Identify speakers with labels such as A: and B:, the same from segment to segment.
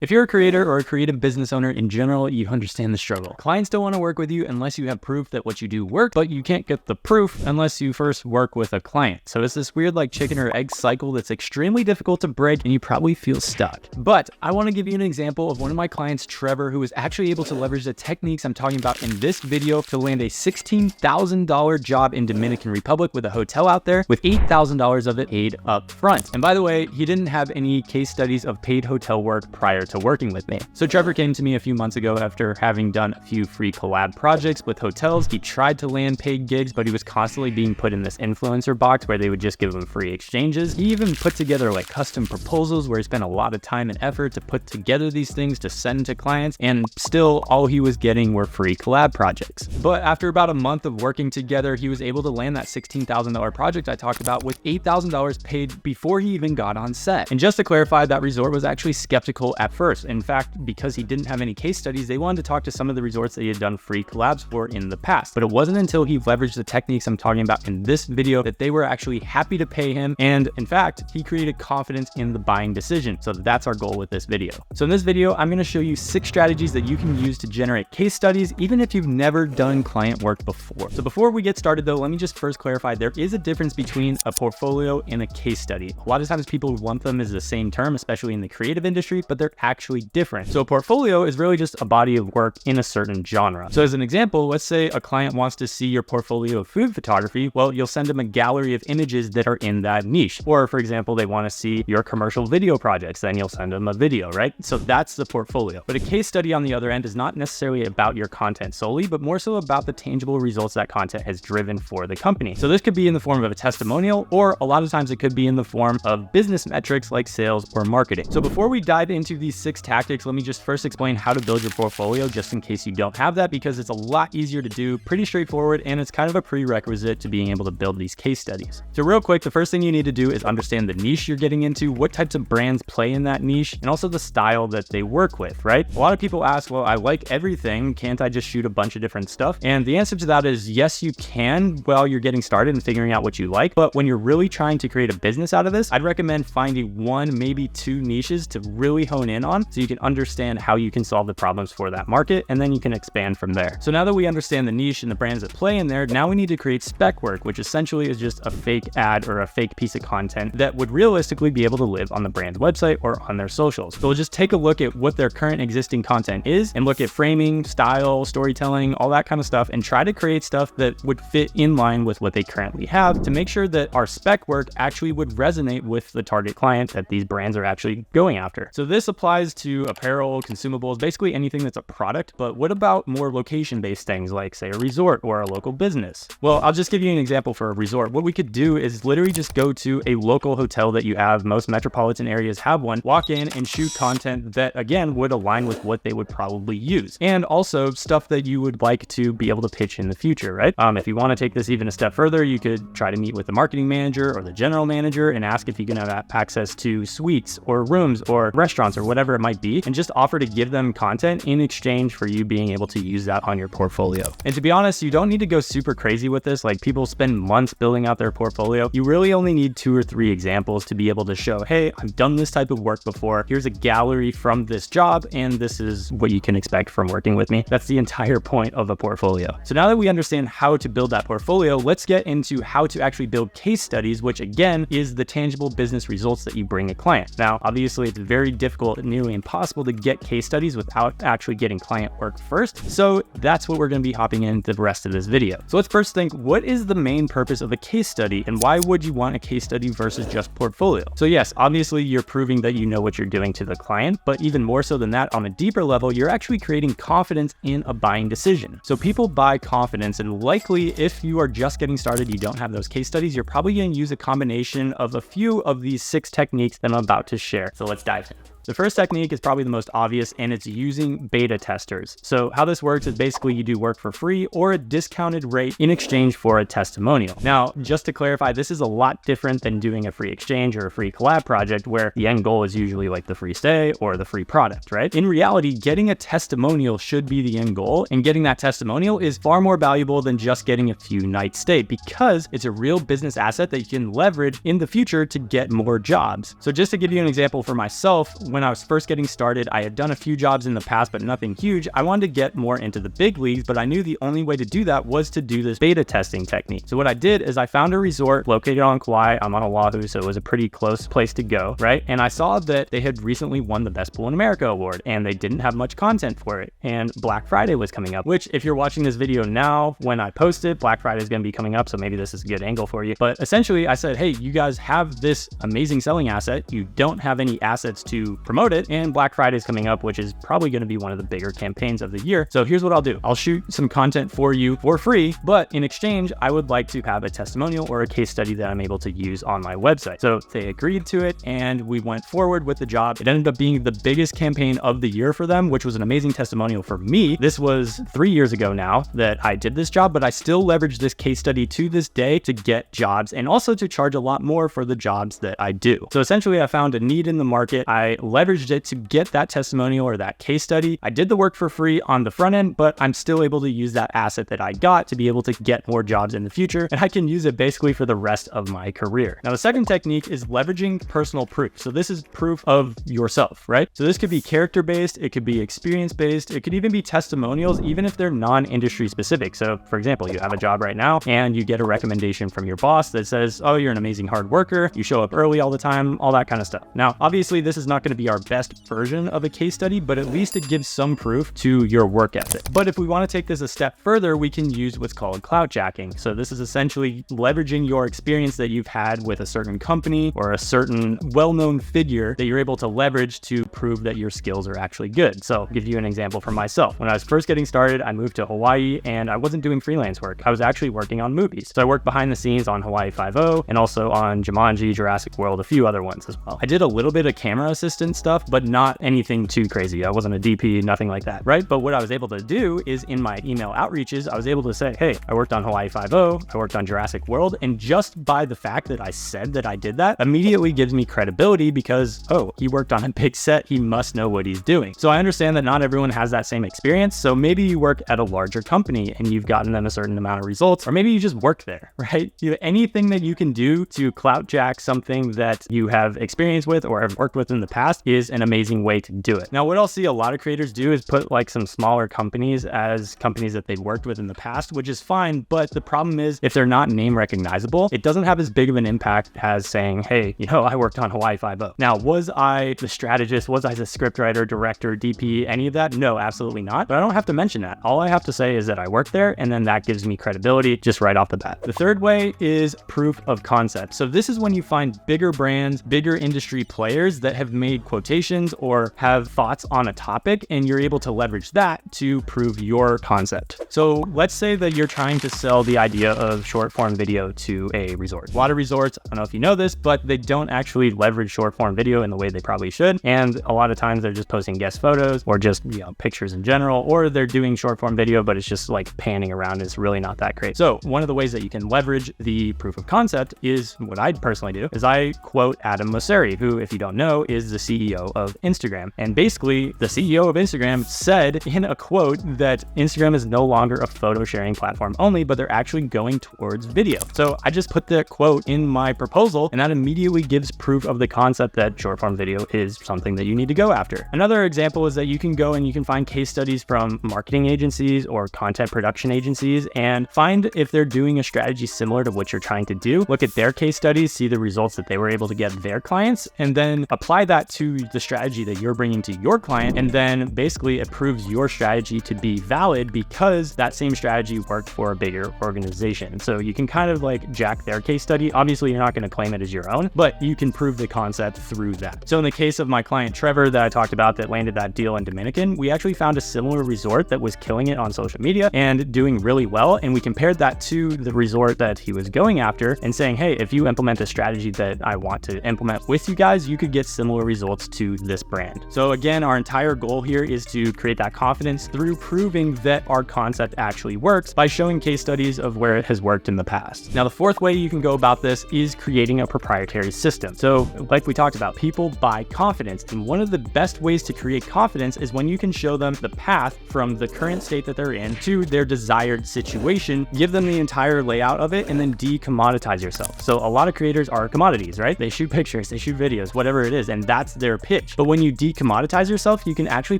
A: If you're a creator or a creative business owner in general, you understand the struggle. Clients don't want to work with you unless you have proof that what you do works, but you can't get the proof unless you first work with a client. So it's this weird like chicken or egg cycle that's extremely difficult to break and you probably feel stuck. But I want to give you an example of one of my clients, Trevor, who was actually able to leverage the techniques I'm talking about in this video to land a $16,000 job in Dominican Republic with a hotel out there with $8,000 of it paid up front. And by the way, he didn't have any case studies of paid hotel work prior to working with me. So Trevor came to me a few months ago after having done a few free collab projects with hotels. He tried to land paid gigs, but he was constantly being put in this influencer box where they would just give him free exchanges. He even put together like custom proposals where he spent a lot of time and effort to put together these things to send to clients, and still all he was getting were free collab projects. But after about a month of working together, he was able to land that $16,000 project I talked about with $8,000 paid before he even got on set. And just to clarify, that resort was actually skeptical at first. In fact, because he didn't have any case studies, they wanted to talk to some of the resorts that he had done free collabs for in the past. But it wasn't until he leveraged the techniques I'm talking about in this video that they were actually happy to pay him. And in fact, he created confidence in the buying decision. So that's our goal with this video. So in this video, I'm going to show you 6 strategies that you can use to generate case studies, even if you've never done client work before. So before we get started though, let me just first clarify, there is a difference between a portfolio and a case study. A lot of times people lump them as the same term, especially in the creative industry, but they're actually different. So a portfolio is really just a body of work in a certain genre. So as an example, let's say a client wants to see your portfolio of food photography. Well, you'll send them a gallery of images that are in that niche. Or for example, they want to see your commercial video projects, then you'll send them a video, right? So that's the portfolio. But a case study on the other end is not necessarily about your content solely, but more so about the tangible results that content has driven for the company. So this could be in the form of a testimonial, or a lot of times it could be in the form of business metrics like sales or marketing. So before we dive into these 6 tactics, let me just first explain how to build your portfolio just in case you don't have that, because it's a lot easier to do, pretty straightforward, and it's kind of a prerequisite to being able to build these case studies. So real quick, the first thing you need to do is understand the niche you're getting into, what types of brands play in that niche, and also the style that they work with, right? A lot of people ask, well, I like everything, can't I just shoot a bunch of different stuff? And the answer to that is yes, you can while you're getting started and figuring out what you like. But when you're really trying to create a business out of this, I'd recommend finding 1, maybe 2 niches to really hone in on so you can understand how you can solve the problems for that market, and then you can expand from there. So now that we understand the niche and the brands that play in there, now we need to create spec work, which essentially is just a fake ad or a fake piece of content that would realistically be able to live on the brand's website or on their socials. So we'll just take a look at what their current existing content is and look at framing, style, storytelling, all that kind of stuff, and try to create stuff that would fit in line with what they currently have to make sure that our spec work actually would resonate with the target client that these brands are actually going after. So this applies to apparel, consumables, basically anything that's a product. But what about more location-based things like, say, a resort or a local business? Well, I'll just give you an example for a resort. What we could do is literally just go to a local hotel that you have. Most metropolitan areas have one. Walk in and shoot content that, again, would align with what they would probably use. And also stuff that you would like to be able to pitch in the future, right? If you want to take this even a step further, you could try to meet with the marketing manager or the general manager and ask if you can have access to suites or rooms or restaurants or whatever it might be, and just offer to give them content in exchange for you being able to use that on your portfolio. And to be honest, you don't need to go super crazy with this. Like, people spend months building out their portfolio. You really only need 2 or 3 examples to be able to show, hey, I've done this type of work before. Here's a gallery from this job, and this is what you can expect from working with me. That's the entire point of a portfolio. So now that we understand how to build that portfolio, let's get into how to actually build case studies, which again is the tangible business results that you bring a client. Now, obviously it's very difficult, nearly impossible to get case studies without actually getting client work first. So that's what we're going to be hopping into the rest of this video. So let's first think, what is the main purpose of a case study, and why would you want a case study versus just portfolio? So yes, obviously you're proving that you know what you're doing to the client, but even more so than that, on a deeper level, you're actually creating confidence in a buying decision. So people buy confidence, and likely if you are just getting started, you don't have those case studies, you're probably going to use a combination of a few of these 6 techniques that I'm about to share. So let's dive in. The first technique is probably the most obvious, and it's using beta testers. So how this works is basically you do work for free or a discounted rate in exchange for a testimonial. Now, just to clarify, this is a lot different than doing a free exchange or a free collab project where the end goal is usually like the free stay or the free product, right? In reality, getting a testimonial should be the end goal, and getting that testimonial is far more valuable than just getting a few nights stay, because it's a real business asset that you can leverage in the future to get more jobs. So just to give you an example for myself, when I was first getting started, I had done a few jobs in the past, but nothing huge. I wanted to get more into the big leagues, but I knew the only way to do that was to do this beta testing technique. So what I did is I found a resort located on Kauai. I'm on Oahu, so it was a pretty close place to go, right? And I saw that they had recently won the Best Pool in America award, and they didn't have much content for it. And Black Friday was coming up, which if you're watching this video now, when I post it, Black Friday is going to be coming up, so maybe this is a good angle for you. But essentially I said, hey, you guys have this amazing selling asset. You don't have any assets to promote it, and Black Friday is coming up, which is probably going to be one of the bigger campaigns of the year. So here's what I'll do. I'll shoot some content for you for free, but in exchange, I would like to have a testimonial or a case study that I'm able to use on my website. So they agreed to it, and we went forward with the job. It ended up being the biggest campaign of the year for them, which was an amazing testimonial for me. This was 3 years ago now that I did this job, but I still leverage this case study to this day to get jobs and also to charge a lot more for the jobs that I do. So essentially I found a need in the market. I leveraged it to get that testimonial or that case study. I did the work for free on the front end, but I'm still able to use that asset that I got to be able to get more jobs in the future. And I can use it basically for the rest of my career. Now, the second technique is leveraging personal proof. So this is proof of yourself, right? So this could be character-based, it could be experience-based, it could even be testimonials, even if they're non-industry specific. So for example, you have a job right now and you get a recommendation from your boss that says, oh, you're an amazing hard worker, you show up early all the time, all that kind of stuff. Now, obviously this is not going to be our best version of a case study, but at least it gives some proof to your work ethic. But if we want to take this a step further, we can use what's called cloutjacking. So this is essentially leveraging your experience that you've had with a certain company or a certain well-known figure that you're able to leverage to prove that your skills are actually good. So I'll give you an example from myself. When I was first getting started, I moved to Hawaii and I wasn't doing freelance work. I was actually working on movies. So I worked behind the scenes on Hawaii 5-0 and also on Jumanji, Jurassic World, a few other ones as well. I did a little bit of camera assistant stuff, but not anything too crazy. I wasn't a DP, nothing like that, right? But what I was able to do is in my email outreaches, I was able to say, hey, I worked on Hawaii 5-0, I worked on Jurassic World, and just by the fact that I said that I did that immediately gives me credibility because, oh, he worked on a big set, he must know what he's doing. So I understand that not everyone has that same experience. So maybe you work at a larger company and you've gotten them a certain amount of results, or maybe you just work there, right? Anything that you can do to cloutjack something that you have experience with or have worked with in the past is an amazing way to do it. Now, what I'll see a lot of creators do is put like some smaller companies as companies that they've worked with in the past, which is fine. But the problem is if they're not name recognizable, it doesn't have as big of an impact as saying, hey, I worked on Hawaii 5-0. Now, was I the strategist? Was I the scriptwriter, director, DP, any of that? No, absolutely not. But I don't have to mention that. All I have to say is that I worked there, and then that gives me credibility just right off the bat. The third way is proof of concept. So this is when you find bigger brands, bigger industry players that have made quotations or have thoughts on a topic, and you're able to leverage that to prove your concept. So let's say that you're trying to sell the idea of short form video to a resort. A lot of resorts, I don't know if you know this, but they don't actually leverage short form video in the way they probably should. And a lot of times they're just posting guest photos or just, pictures in general, or they're doing short form video, but it's just like panning around. It's really not that great. So one of the ways that you can leverage the proof of concept is what I personally do is I quote Adam Mosseri, who, if you don't know, is the CEO of Instagram. And basically the CEO of Instagram said in a quote that Instagram is no longer a photo sharing platform only, but they're actually going towards video. So I just put that quote in my proposal, and that immediately gives proof of the concept that short form video is something that you need to go after. Another example is that you can go and you can find case studies from marketing agencies or content production agencies and find if they're doing a strategy similar to what you're trying to do. Look at their case studies, see the results that they were able to get their clients, and then apply that to the strategy that you're bringing to your client. And then basically it proves your strategy to be valid because that same strategy worked for a bigger organization. So you can kind of like jack their case study. Obviously, you're not going to claim it as your own, but you can prove the concept through that. So in the case of my client Trevor that I talked about that landed that deal in Dominican, we actually found a similar resort that was killing it on social media and doing really well. And we compared that to the resort that he was going after and saying, hey, if you implement a strategy that I want to implement with you guys, you could get similar results to this brand. So again, our entire goal here is to create that confidence through proving that our concept actually works by showing case studies of where it has worked in the past. Now, the fourth way you can go about this is creating a proprietary system. So like we talked about, people buy confidence. And one of the best ways to create confidence is when you can show them the path from the current state that they're in to their desired situation, give them the entire layout of it, and then decommoditize yourself. So a lot of creators are commodities, right? They shoot pictures, they shoot videos, whatever it is. And that's their pitch. But when you decommoditize yourself, you can actually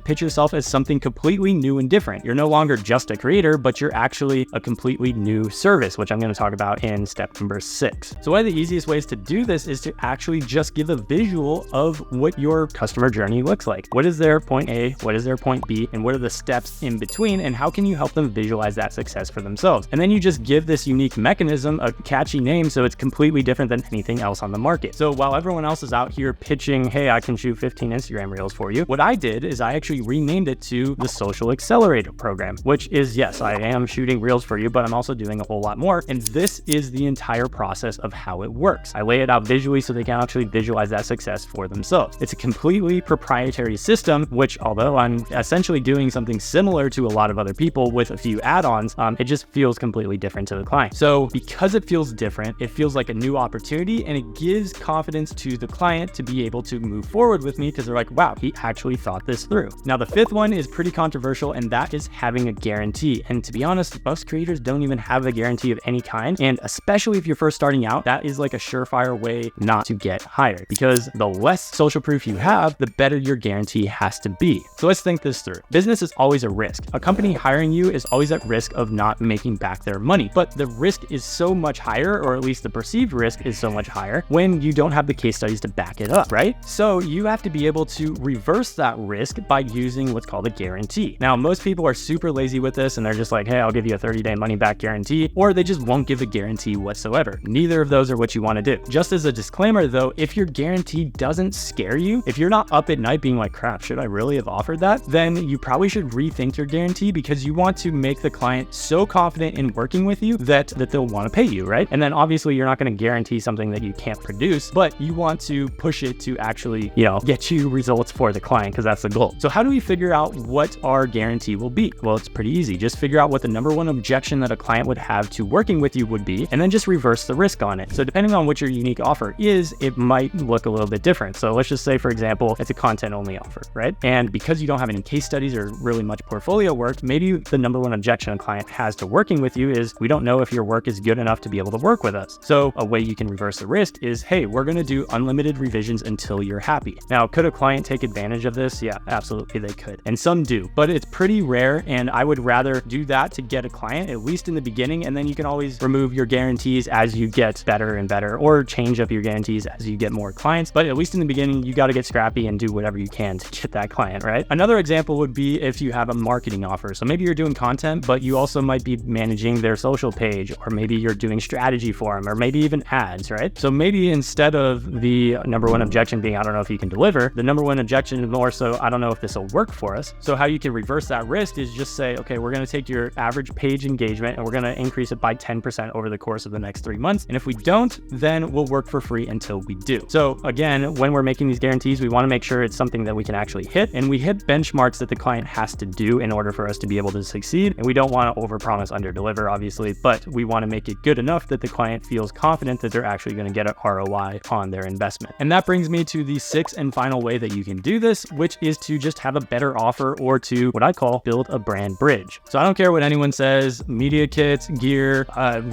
A: pitch yourself as something completely new and different. You're no longer just a creator, but you're actually a completely new service, which I'm going to talk about in step number 6. So one of the easiest ways to do this is to actually just give a visual of what your customer journey looks like. What is their point A? What is their point B? And what are the steps in between? And how can you help them visualize that success for themselves? And then you just give this unique mechanism a catchy name so it's completely different than anything else on the market. So while everyone else is out here pitching, hey, I can shoot 15 Instagram reels for you, what I did is I actually renamed it to the Social Accelerator Program, which is, yes, I am shooting reels for you, but I'm also doing a whole lot more. And this is the entire process of how it works. I lay it out visually so they can actually visualize that success for themselves. It's a completely proprietary system, which although I'm essentially doing something similar to a lot of other people with a few add-ons, it just feels completely different to the client. So because it feels different, it feels like a new opportunity, and it gives confidence to the client to be able to move forward with me because they're like, wow, he actually thought this through. Now, the 5th one is pretty controversial, and that is having a guarantee. And to be honest, most creators don't even have a guarantee of any kind. And especially if you're first starting out, that is like a surefire way not to get hired, because the less social proof you have, the better your guarantee has to be. So let's think this through. Business is always a risk. A company hiring you is always at risk of not making back their money, but the risk is so much higher, or at least the perceived risk is so much higher when you don't have the case studies to back it up, right? So you have to be able to reverse that risk by using what's called a guarantee. Now, most people are super lazy with this, and they're just like, hey, I'll give you a 30-day money back guarantee, or they just won't give a guarantee whatsoever. Neither of those are what you want to do. Just as a disclaimer though, if your guarantee doesn't scare you, if you're not up at night being like, crap, should I really have offered that? Then you probably should rethink your guarantee, because you want to make the client so confident in working with you that they'll want to pay you, right? And then obviously you're not going to guarantee something that you can't produce, but you want to push it to actually, get you results for the client, because that's the goal. So how do we figure out what our guarantee will be? Well, it's pretty easy. Just figure out what the number one objection that a client would have to working with you would be, and then just reverse the risk on it. So depending on what your unique offer is, it might look a little bit different. So let's just say, for example, it's a content only offer, right? And because you don't have any case studies or really much portfolio work, maybe the number one objection a client has to working with you is, we don't know if your work is good enough to be able to work with us. So a way you can reverse the risk is, hey, we're going to do unlimited revisions until you're happy. Now, could a client take advantage of this? Yeah, absolutely they could. And some do, but it's pretty rare. And I would rather do that to get a client, at least in the beginning. And then you can always remove your guarantees as you get better and better, or change up your guarantees as you get more clients. But at least in the beginning, you got to get scrappy and do whatever you can to get that client, right? Another example would be if you have a marketing offer. So maybe you're doing content, but you also might be managing their social page, or maybe you're doing strategy for them, or maybe even ads, right? So maybe instead of the number one objection being, I don't know if you can deliver, the number one objection is more so, I don't know if this will work for us. So how you can reverse that risk is just say, okay, we're going to take your average page engagement and we're going to increase it by 10% over the course of the next 3 months. And if we don't, then we'll work for free until we do. So again, when we're making these guarantees, we want to make sure it's something that we can actually hit, and we hit benchmarks that the client has to do in order for us to be able to succeed. And we don't want to overpromise, underdeliver, obviously, but we want to make it good enough that the client feels confident that they're actually going to get an ROI on their investment. And that brings me to the 6th and final way that you can do this, which is to just have a better offer, or to what I call build a brand bridge. So I don't care what anyone says, media kits, gear,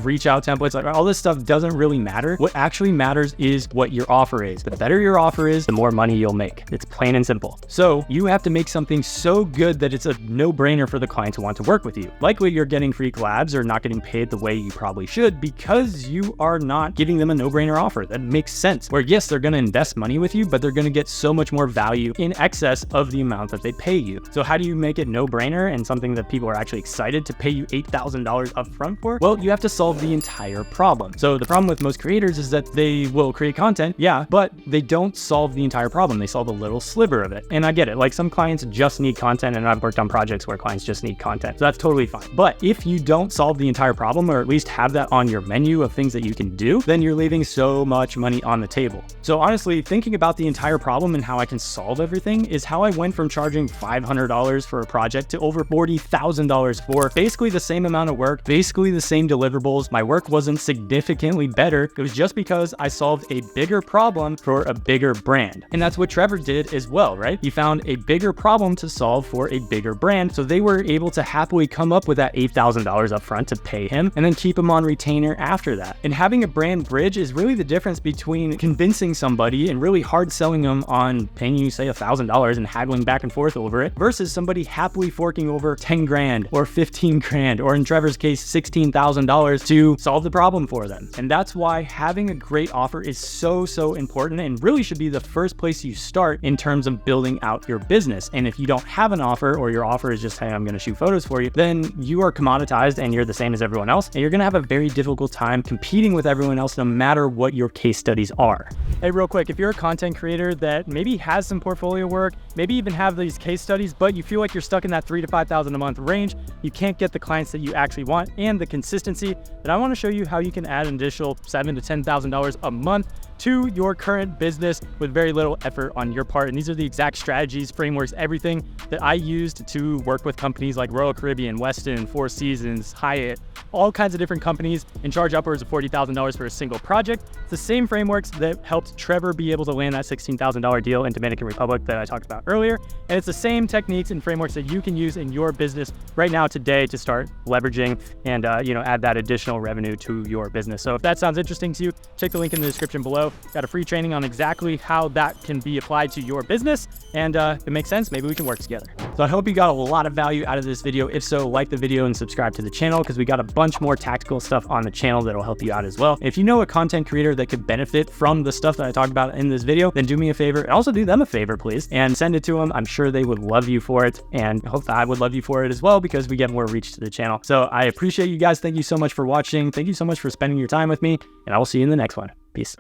A: reach out templates, like all this stuff doesn't really matter. What actually matters is what your offer is. The better your offer is, the more money you'll make. It's plain and simple. So you have to make something so good that it's a no-brainer for the client to want to work with you. Likely you're getting free collabs or not getting paid the way you probably should, because you are not giving them a no-brainer offer. That makes sense. Where yes, they're going to invest money with you, but they're going to get so much more value in excess of the amount that they pay you. So how do you make it no-brainer and something that people are actually excited to pay you $8,000 upfront for? Well, you have to solve the entire problem. So the problem with most creators is that they will create content, yeah, but they don't solve the entire problem. They solve a little sliver of it. And I get it. Like, some clients just need content, and I've worked on projects where clients just need content. So that's totally fine. But if you don't solve the entire problem, or at least have that on your menu of things that you can do, then you're leaving so much money on the table. So honestly, thinking about the entire problem and how I can solve everything is how I went from charging $500 for a project to over $40,000 for basically the same amount of work, basically the same deliverables. My work wasn't significantly better. It was just because I solved a bigger problem for a bigger brand. And that's what Trevor did as well, right? He found a bigger problem to solve for a bigger brand. So they were able to happily come up with that $8,000 up front to pay him, and then keep him on retainer after that. And having a brand bridge is really the difference between convincing somebody and really hard selling selling them on paying you, say, $1,000 and haggling back and forth over it, versus somebody happily forking over 10 grand or 15 grand, or in Trevor's case, $16,000 to solve the problem for them. And that's why having a great offer is so important, and really should be the first place you start in terms of building out your business. And if you don't have an offer, or your offer is just, hey, I'm going to shoot photos for you, then you are commoditized and you're the same as everyone else. And you're going to have a very difficult time competing with everyone else, no matter what your case studies are. Hey, real quick, if you're a content creator that maybe has some portfolio work, maybe even have these case studies, but you feel like you're stuck in that $3,000 to $5,000 a month range, you can't get the clients that you actually want and the consistency, then I want to show you how you can add an additional $7,000 to $10,000 a month to your current business with very little effort on your part. And these are the exact strategies, frameworks, everything that I used to work with companies like Royal Caribbean, Westin, Four Seasons, Hyatt, all kinds of different companies, and charge upwards of $40,000 for a single project. It's the same frameworks that helped Trevor be able to land that $16,000 deal in Dominican Republic that I talked about earlier. And it's the same techniques and frameworks that you can use in your business right now today to start leveraging and add that additional revenue to your business. So if that sounds interesting to you, check the link in the description below. Got a free training on exactly how that can be applied to your business. And if it makes sense, maybe we can work together. So I hope you got a lot of value out of this video. If so, like the video and subscribe to the channel, because we got a bunch more tactical stuff on the channel that'll help you out as well. If you know a content creator that could benefit from the stuff that I talked about in this video, then do me a favor and also do them a favor, please, and send it to them. I'm sure they would love you for it, and I hope that I would love you for it as well, because we get more reach to the channel. So I appreciate you guys. Thank you so much for watching. Thank you so much for spending your time with me, and I will see you in the next one. Peace.